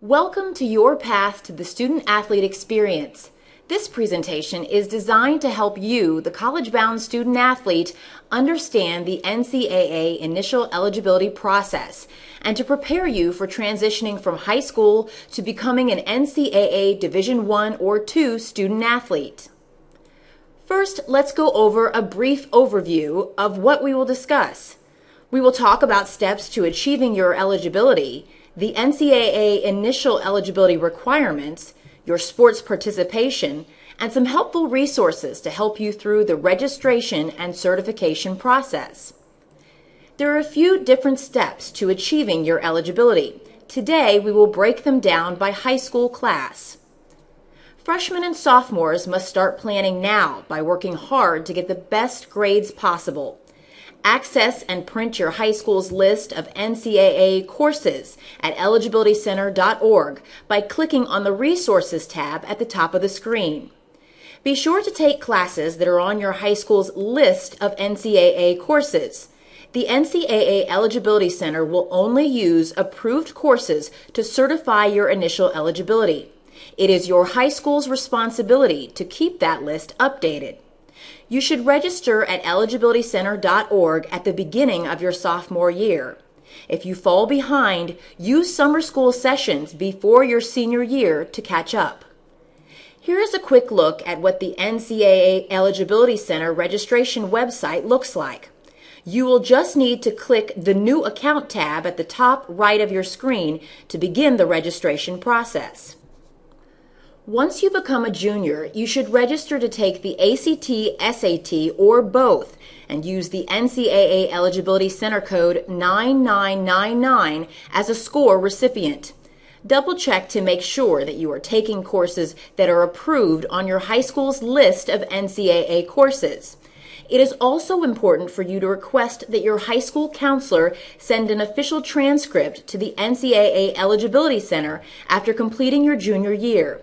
Welcome to your path to the student-athlete experience. This presentation is designed to help you, the college-bound student-athlete, understand the NCAA initial eligibility process and to prepare you for transitioning from high school to becoming an NCAA Division I or II student-athlete. First, let's go over a brief overview of what we will discuss. We will talk about steps to achieving your eligibility, the NCAA initial eligibility requirements, your sports participation, and some helpful resources to help you through the registration and certification process. There are a few different steps to achieving your eligibility. Today, we will break them down by high school class. Freshmen and sophomores must start planning now by working hard to get the best grades possible. Access and print your high school's list of NCAA courses at eligibilitycenter.org by clicking on the Resources tab at the top of the screen. Be sure to take classes that are on your high school's list of NCAA courses. The NCAA Eligibility Center will only use approved courses to certify your initial eligibility. It is your high school's responsibility to keep that list updated. You should register at eligibilitycenter.org at the beginning of your sophomore year. If you fall behind, use summer school sessions before your senior year to catch up. Here is a quick look at what the NCAA Eligibility Center registration website looks like. You will just need to click the New Account tab at the top right of your screen to begin the registration process. Once you become a junior, you should register to take the ACT, SAT, or both, and use the NCAA Eligibility Center code 9999 as a score recipient. Double-check to make sure that you are taking courses that are approved on your high school's list of NCAA courses. It is also important for you to request that your high school counselor send an official transcript to the NCAA Eligibility Center after completing your junior year.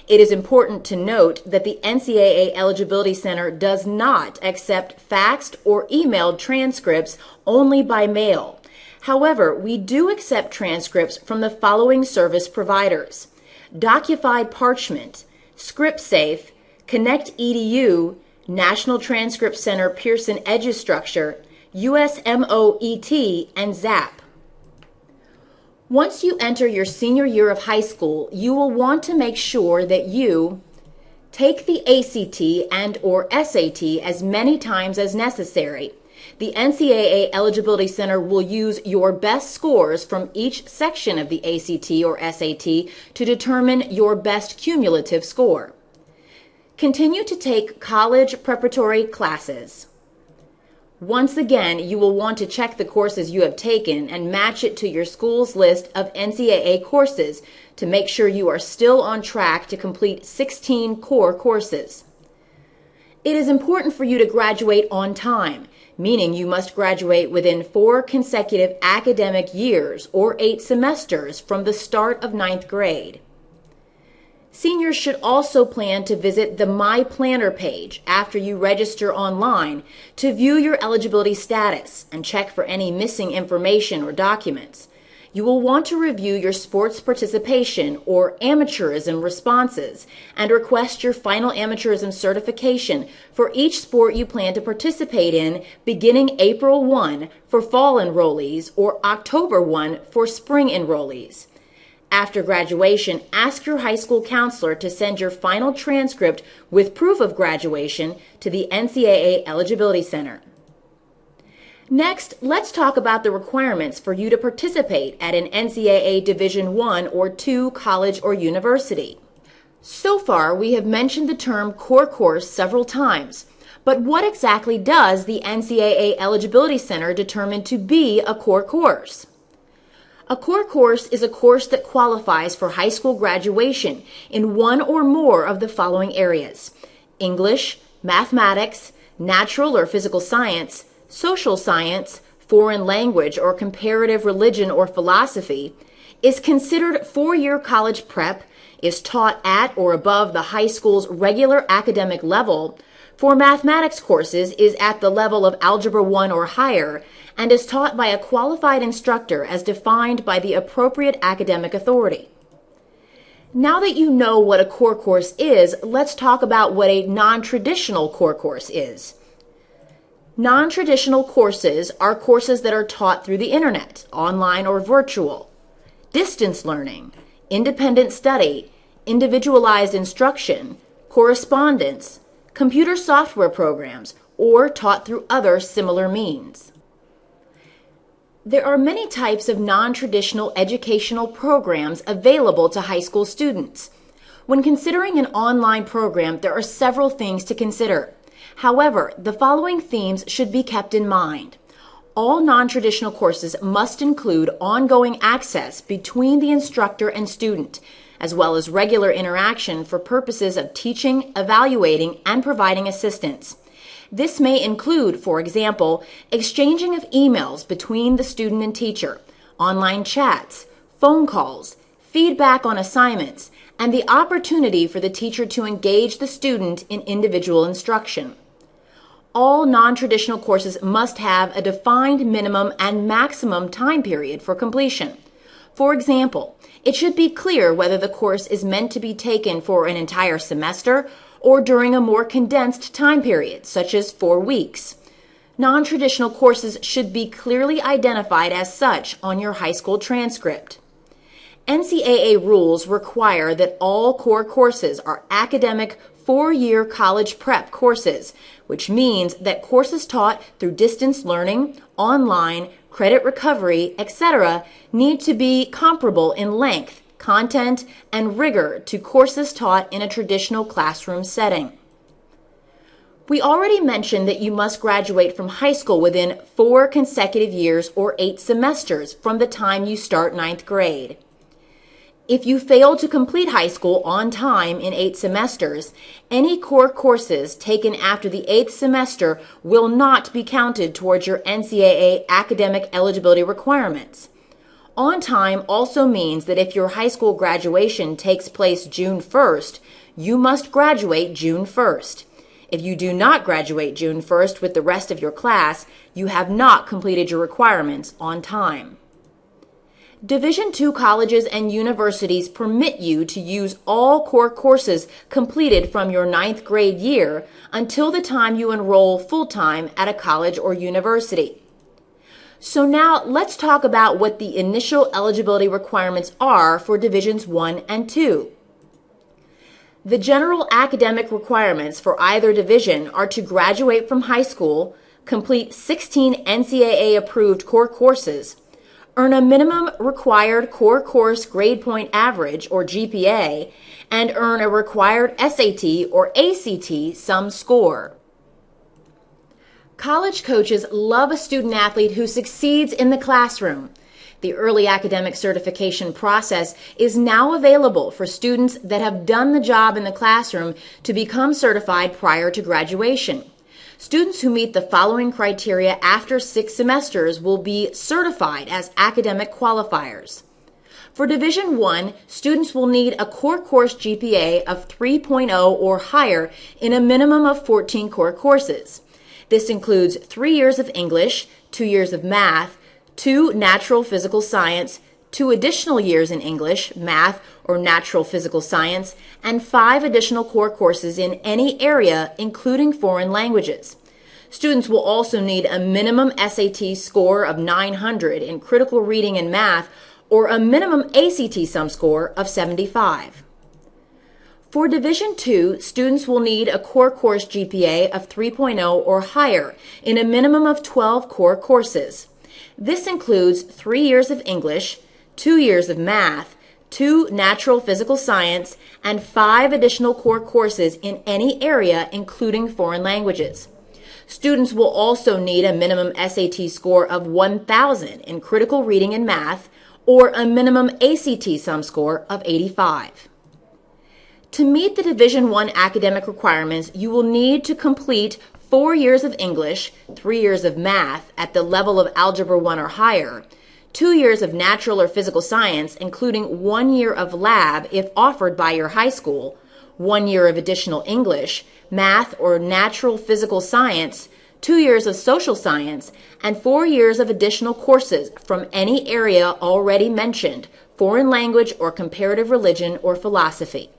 It is important to note that the NCAA Eligibility Center does not accept faxed or emailed transcripts only by mail. However, we do accept transcripts from the following service providers: Docufied Parchment, ScriptSafe, ConnectEDU, National Transcript Center Pearson EduStructure, USMOET, and ZAP. Once you enter your senior year of high school, you will want to make sure that you take the ACT and/or SAT as many times as necessary. The NCAA Eligibility Center will use your best scores from each section of the ACT or SAT to determine your best cumulative score. Continue to take college preparatory classes. Once again, you will want to check the courses you have taken and match it to your school's list of NCAA courses to make sure you are still on track to complete 16 core courses. It is important for you to graduate on time, meaning you must graduate within 4 consecutive academic years or 8 semesters from the start of 9th grade. Seniors should also plan to visit the My Planner page after you register online to view your eligibility status and check for any missing information or documents. You will want to review your sports participation or amateurism responses and request your final amateurism certification for each sport you plan to participate in beginning April 1 for fall enrollees or October 1 for spring enrollees. After graduation, ask your high school counselor to send your final transcript with proof of graduation to the NCAA Eligibility Center. Next, let's talk about the requirements for you to participate at an NCAA Division I or II college or university. So far, we have mentioned the term core course several times, but what exactly does the NCAA Eligibility Center determine to be a core course? A core course is a course that qualifies for high school graduation in one or more of the following areas: English, mathematics, natural or physical science, social science, foreign language or comparative religion or philosophy, is considered 4-year college prep, is taught at or above the high school's regular academic level, for mathematics courses is at the level of Algebra 1 or higher, and is taught by a qualified instructor as defined by the appropriate academic authority. Now that you know what a core course is, let's talk about what a non-traditional core course is. Non-traditional courses are courses that are taught through the internet, online or virtual, distance learning, independent study, individualized instruction, correspondence, computer software programs, or taught through other similar means. There are many types of non-traditional educational programs available to high school students. When considering an online program, there are several things to consider. However, the following themes should be kept in mind. All non-traditional courses must include ongoing access between the instructor and student, as well as regular interaction for purposes of teaching, evaluating, and providing assistance. This may include, for example, exchanging of emails between the student and teacher, online chats, phone calls, feedback on assignments, and the opportunity for the teacher to engage the student in individual instruction. All non-traditional courses must have a defined minimum and maximum time period for completion. For example, it should be clear whether the course is meant to be taken for an entire semester or during a more condensed time period, such as 4 weeks. Non-traditional courses should be clearly identified as such on your high school transcript. NCAA rules require that all core courses are academic 4-year college prep courses, which means that courses taught through distance learning, online, credit recovery, etc. need to be comparable in length, content, and rigor to courses taught in a traditional classroom setting. We already mentioned that you must graduate from high school within 4 consecutive years or 8 semesters from the time you start 9th grade. If you fail to complete high school on time in 8 semesters, any core courses taken after the 8th semester will not be counted towards your NCAA academic eligibility requirements. On time also means that if your high school graduation takes place June 1st, you must graduate June 1st. If you do not graduate June 1st with the rest of your class, you have not completed your requirements on time. Division II colleges and universities permit you to use all core courses completed from your 9th grade year until the time you enroll full-time at a college or university. So now let's talk about what the initial eligibility requirements are for Divisions I and II. The general academic requirements for either division are to graduate from high school, complete 16 NCAA-approved core courses, earn a minimum required core course grade point average, or GPA, and earn a required SAT or ACT sum score. College coaches love a student athlete who succeeds in the classroom. The early academic certification process is now available for students that have done the job in the classroom to become certified prior to graduation. Students who meet the following criteria after 6 semesters will be certified as academic qualifiers. For Division I, students will need a core course GPA of 3.0 or higher in a minimum of 14 core courses. This includes 3 years of English, 2 years of math, 2 natural physical science, 2 additional years in English, math, or natural physical science, and 5 additional core courses in any area, including foreign languages. Students will also need a minimum SAT score of 900 in critical reading and math, or a minimum ACT sum score of 75. For Division II, students will need a core course GPA of 3.0 or higher in a minimum of 12 core courses. This includes 3 years of English, 2 years of math, 2 natural physical science, and 5 additional core courses in any area, including foreign languages. Students will also need a minimum SAT score of 1,000 in critical reading and math, or a minimum ACT sum score of 85. To meet the Division I academic requirements, you will need to complete 4 years of English, 3 years of math at the level of Algebra 1 or higher, 2 years of natural or physical science, including 1 year of lab if offered by your high school, 1 year of additional English, math or natural physical science, 2 years of social science, and 4 years of additional courses from any area already mentioned, foreign language, or comparative religion or philosophy.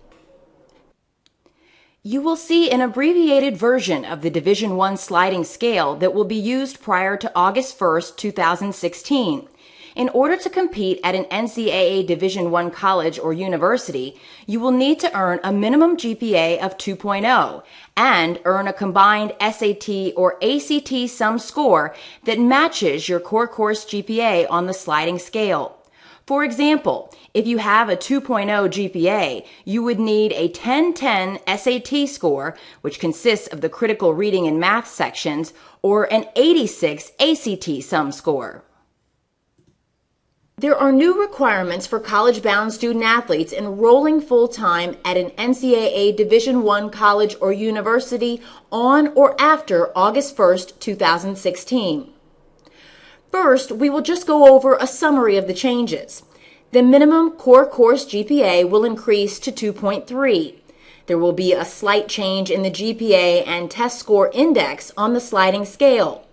You will see an abbreviated version of the Division I sliding scale that will be used prior to August 1st, 2016. In order to compete at an NCAA Division I college or university, you will need to earn a minimum GPA of 2.0 and earn a combined SAT or ACT sum score that matches your core course GPA on the sliding scale. For example, if you have a 2.0 GPA, you would need a 10-10 SAT score, which consists of the critical reading and math sections, or an 86 ACT sum score. There are new requirements for college-bound student athletes enrolling full-time at an NCAA Division I college or university on or after August 1st, 2016. First, we will just go over a summary of the changes. The minimum core course GPA will increase to 2.3. There will be a slight change in the GPA and test score index on the sliding scale,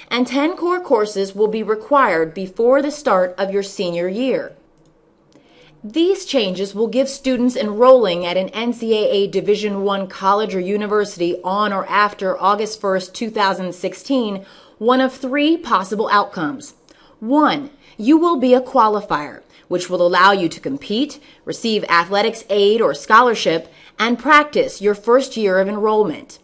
and 10 core courses will be required before the start of your senior year. These changes will give students enrolling at an NCAA Division I college or university on or after August 1st, 2016, one of three possible outcomes. 1. You will be a qualifier, which will allow you to compete, receive athletics aid or scholarship, and practice your first year of enrollment.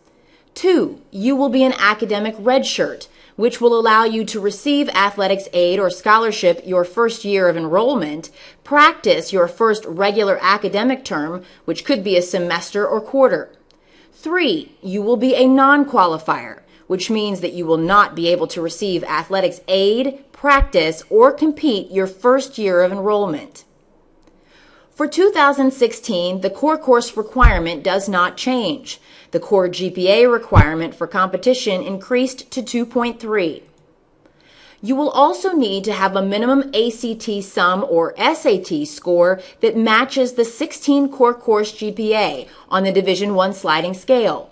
2. You will be an academic redshirt, which will allow you to receive athletics aid or scholarship your first year of enrollment, practice your first regular academic term, which could be a semester or quarter. 3. You will be a non-qualifier, which means that you will not be able to receive athletics aid, practice, or compete your first year of enrollment. For 2016, the core course requirement does not change. The core GPA requirement for competition increased to 2.3. You will also need to have a minimum ACT sum or SAT score that matches the 16 core course GPA on the Division I sliding scale.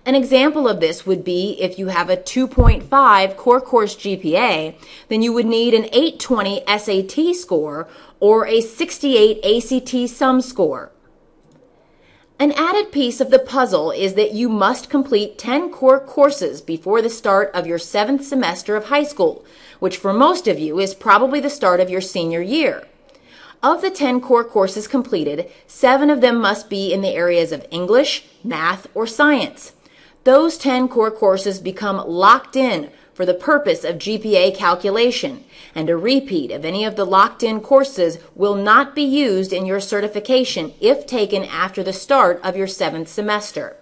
An example of this would be if you have a 2.5 core course GPA, then you would need an 820 SAT score or a 68 ACT sum score. An added piece of the puzzle is that you must complete 10 core courses before the start of your 7th semester of high school, which for most of you is probably the start of your senior year. Of the 10 core courses completed, 7 of them must be in the areas of English, math, or science. Those 10 core courses become locked in for the purpose of GPA calculation, and a repeat of any of the locked-in courses will not be used in your certification if taken after the start of your 7th semester.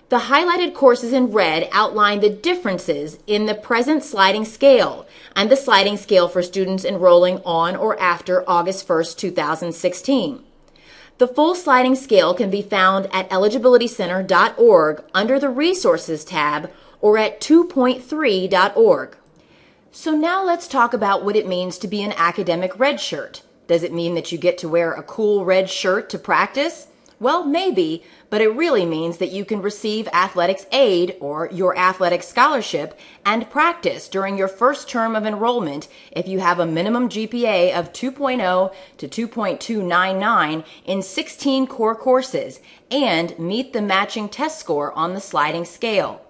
The highlighted courses in red outline the differences in the present sliding scale and the sliding scale for students enrolling on or after August 1st, 2016. The full sliding scale can be found at eligibilitycenter.org under the Resources tab or at 2.3.org. So now let's talk about what it means to be an academic redshirt. Does it mean that you get to wear a cool red shirt to practice? Well, maybe, but it really means that you can receive athletics aid or your athletic scholarship and practice during your first term of enrollment if you have a minimum GPA of 2.0 to 2.299 in 16 core courses and meet the matching test score on the sliding scale.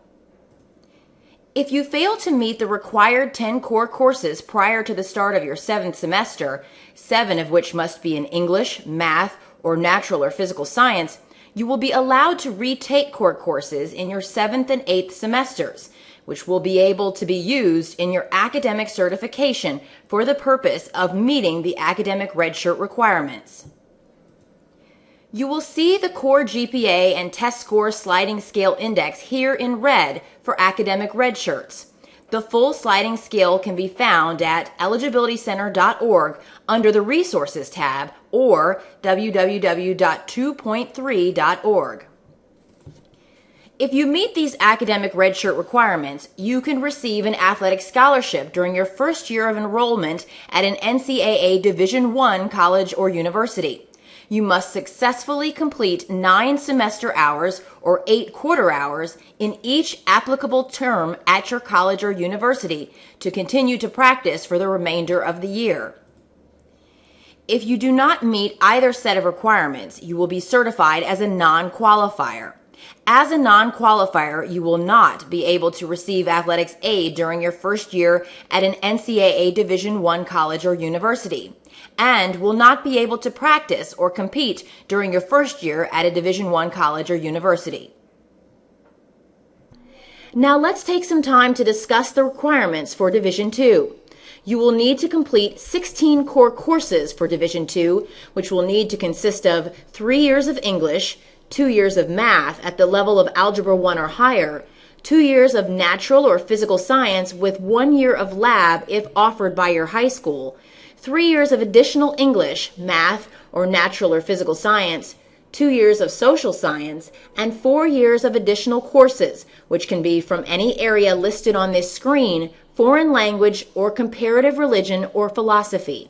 If you fail to meet the required 10 core courses prior to the start of your 7th semester, 7 of which must be in English, math, or natural or physical science, you will be allowed to retake core courses in your 7th and 8th semesters, which will be able to be used in your academic certification for the purpose of meeting the academic redshirt requirements. You will see the core GPA and test score sliding scale index here in red for academic redshirts. The full sliding scale can be found at eligibilitycenter.org under the Resources tab or www.2.3.org. If you meet these academic redshirt requirements, you can receive an athletic scholarship during your first year of enrollment at an NCAA Division I college or university. You must successfully complete 9 semester hours or 8 quarter hours in each applicable term at your college or university to continue to practice for the remainder of the year. If you do not meet either set of requirements, you will be certified as a non-qualifier. As a non-qualifier, you will not be able to receive athletics aid during your first year at an NCAA Division I college or university, and will not be able to practice or compete during your first year at a Division I college or university. Now let's take some time to discuss the requirements for Division II. You will need to complete 16 core courses for Division II, which will need to consist of 3 years of English, 2 years of math at the level of Algebra 1 or higher, 2 years of natural or physical science with 1 year of lab if offered by your high school, 3 years of additional English, math, or natural or physical science, 2 years of social science, and 4 years of additional courses, which can be from any area listed on this screen, foreign language, or comparative religion or philosophy.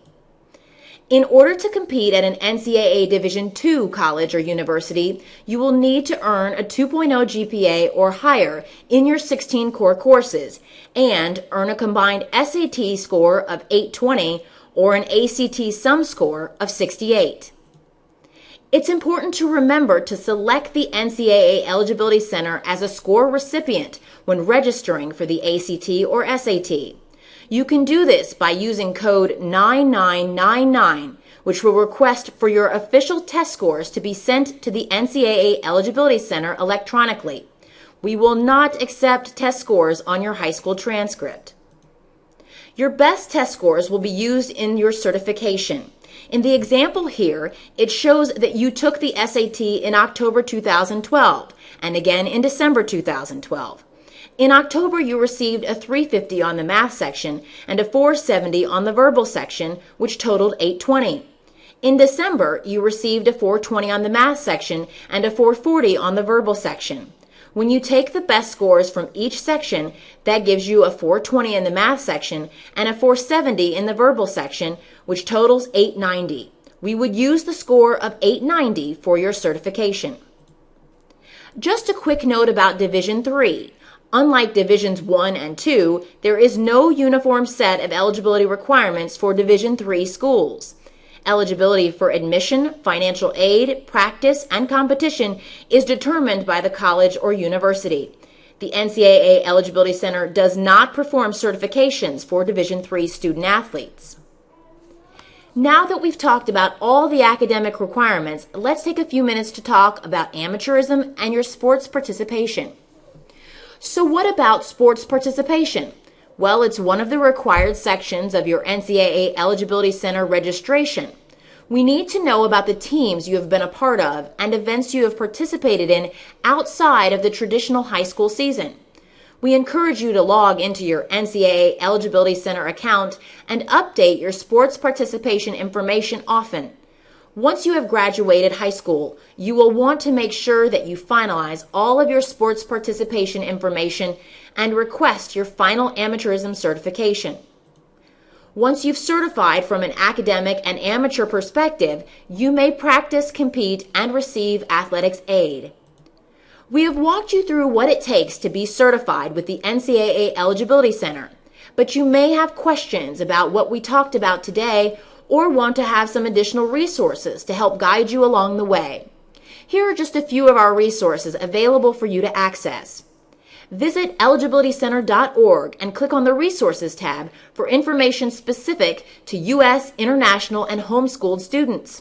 In order to compete at an NCAA Division II college or university, you will need to earn a 2.0 GPA or higher in your 16 core courses and earn a combined SAT score of 820 or an ACT sum score of 68. It's important to remember to select the NCAA Eligibility Center as a score recipient when registering for the ACT or SAT. You can do this by using code 9999, which will request for your official test scores to be sent to the NCAA Eligibility Center electronically. We will not accept test scores on your high school transcript. Your best test scores will be used in your certification. In the example here, it shows that you took the SAT in October 2012 and again in December 2012. In October, you received a 350 on the math section and a 470 on the verbal section, which totaled 820. In December, you received a 420 on the math section and a 440 on the verbal section. When you take the best scores from each section, that gives you a 420 in the math section and a 470 in the verbal section, which totals 890. We would use the score of 890 for your certification. Just a quick note about Division III. Unlike Divisions I and II, there is no uniform set of eligibility requirements for Division III schools. Eligibility for admission, financial aid, practice, and competition is determined by the college or university. The NCAA Eligibility Center does not perform certifications for Division III student athletes. Now that we've talked about all the academic requirements, let's take a few minutes to talk about amateurism and your sports participation. So what about sports participation? Well, it's one of the required sections of your NCAA Eligibility Center registration. We need to know about the teams you have been a part of and events you have participated in outside of the traditional high school season. We encourage you to log into your NCAA Eligibility Center account and update your sports participation information often. Once you have graduated high school, you will want to make sure that you finalize all of your sports participation information and request your final amateurism certification. Once you've certified from an academic and amateur perspective, you may practice, compete, and receive athletics aid. We have walked you through what it takes to be certified with the NCAA Eligibility Center, but you may have questions about what we talked about today or want to have some additional resources to help guide you along the way. Here are just a few of our resources available for you to access. Visit eligibilitycenter.org and click on the Resources tab for information specific to U.S., international, and homeschooled students.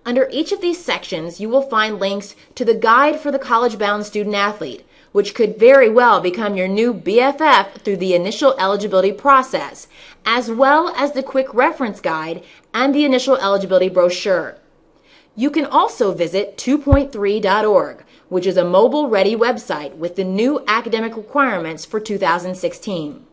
Under each of these sections, you will find links to the Guide for the College-Bound Student Athlete, which could very well become your new BFF through the initial eligibility process, as well as the Quick Reference Guide and the initial eligibility brochure. You can also visit 2.3.org, which is a mobile-ready website with the new academic requirements for 2016.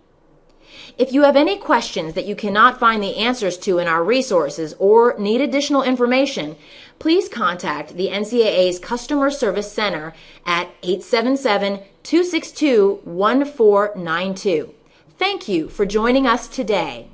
If you have any questions that you cannot find the answers to in our resources or need additional information, please contact the NCAA's Customer Service Center at 877-262-1492. Thank you for joining us today.